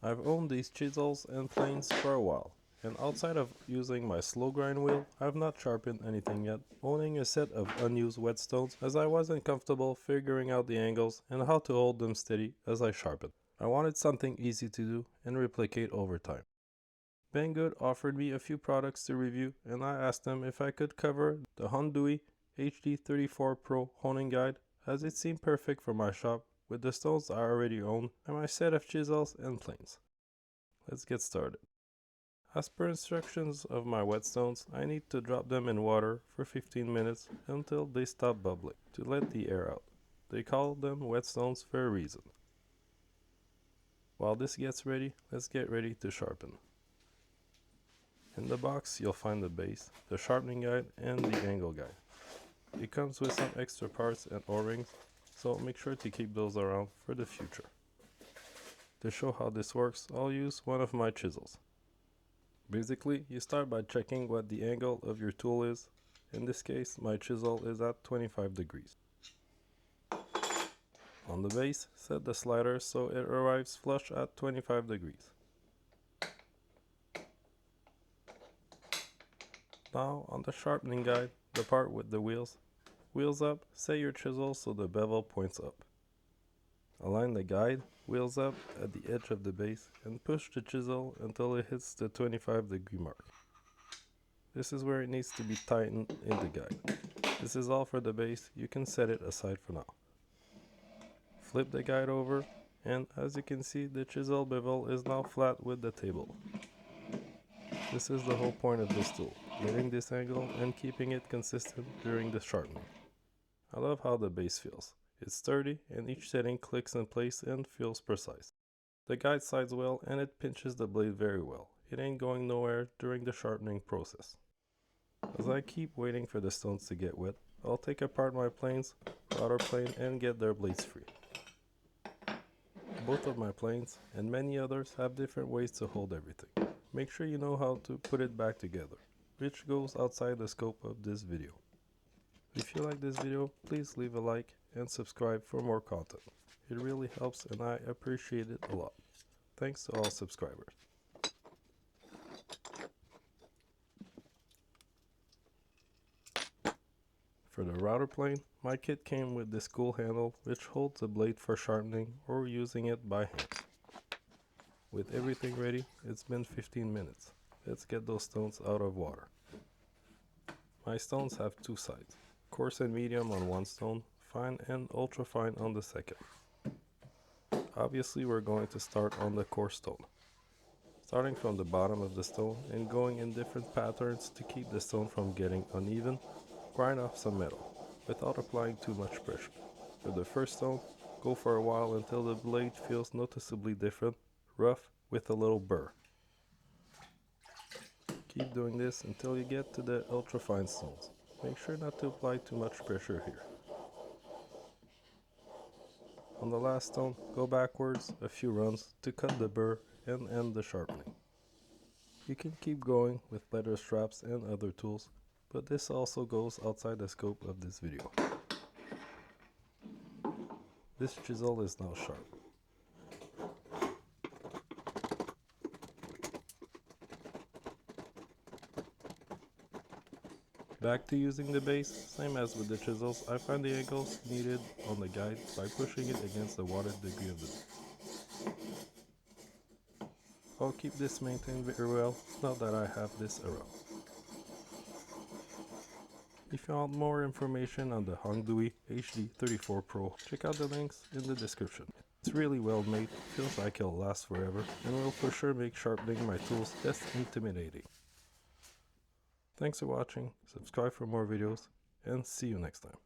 I've owned these chisels and planes for a while, and outside of using my slow grind wheel, I've not sharpened anything yet, owning a set of unused whetstones as I wasn't comfortable figuring out the angles and how to hold them steady as I sharpened. I wanted something easy to do and replicate over time. Banggood offered me a few products to review, and I asked them if I could cover the HONGDUI HD34 Pro Honing guide, as it seemed perfect for my shop with the stones I already own and my set of chisels and planes. Let's get started. As per instructions of my whetstones, I need to drop them in water for 15 minutes until they stop bubbling to let the air out. They call them whetstones for a reason. While this gets ready, let's get ready to sharpen. In the box, you'll find the base, the sharpening guide, and the angle guide. It comes with some extra parts and O-rings, so make sure to keep those around for the future. To show how this works, I'll use one of my chisels. Basically, you start by checking what the angle of your tool is. In this case, my chisel is at 25 degrees. On the base, set the slider so it arrives flush at 25 degrees. Now on the sharpening guide, the part with the wheels up, set your chisel so the bevel points up. Align the guide, wheels up at the edge of the base and push the chisel until it hits the 25-degree mark. This is where it needs to be tightened in the guide. This is all for the base, you can set it aside for now. Flip the guide over, and as you can see, the chisel bevel is now flat with the table. This is the whole point of this tool, getting this angle and keeping it consistent during the sharpening. I love how the base feels. It's sturdy and each setting clicks in place and feels precise. The guide slides well and it pinches the blade very well. It ain't going nowhere during the sharpening process. As I keep waiting for the stones to get wet, I'll take apart my planes, router plane, and get their blades free. Both of my planes and many others have different ways to hold everything. Make sure you know how to put it back together, which goes outside the scope of this video. If you like this video, please leave a like and subscribe for more content. It really helps and I appreciate it a lot. Thanks to all subscribers. For the router plane, my kit came with this cool handle which holds the blade for sharpening or using it by hand. With everything ready, it's been 15 minutes. Let's get those stones out of water. My stones have two sides, coarse and medium on one stone, fine and ultra fine on the second. Obviously we're going to start on the coarse stone. Starting from the bottom of the stone and going in different patterns to keep the stone from getting uneven, grind off some metal without applying too much pressure. For the first stone, go for a while until the blade feels noticeably different, rough with a little burr. Keep doing this until you get to the ultra fine stones. Make sure not to apply too much pressure here. On the last stone, go backwards a few runs to cut the burr and end the sharpening. You can keep going with leather straps and other tools, but this also goes outside the scope of this video. This chisel is now sharp. Back to using the base, same as with the chisels, I find the angles needed on the guide by pushing it against the water degree of the base. I'll keep this maintained very well now that I have this around. If you want more information on the HONGDUI HD34 Pro, check out the links in the description. It's really well made, feels like it'll last forever, and will for sure make sharpening my tools less intimidating. Thanks for watching, subscribe for more videos, and see you next time.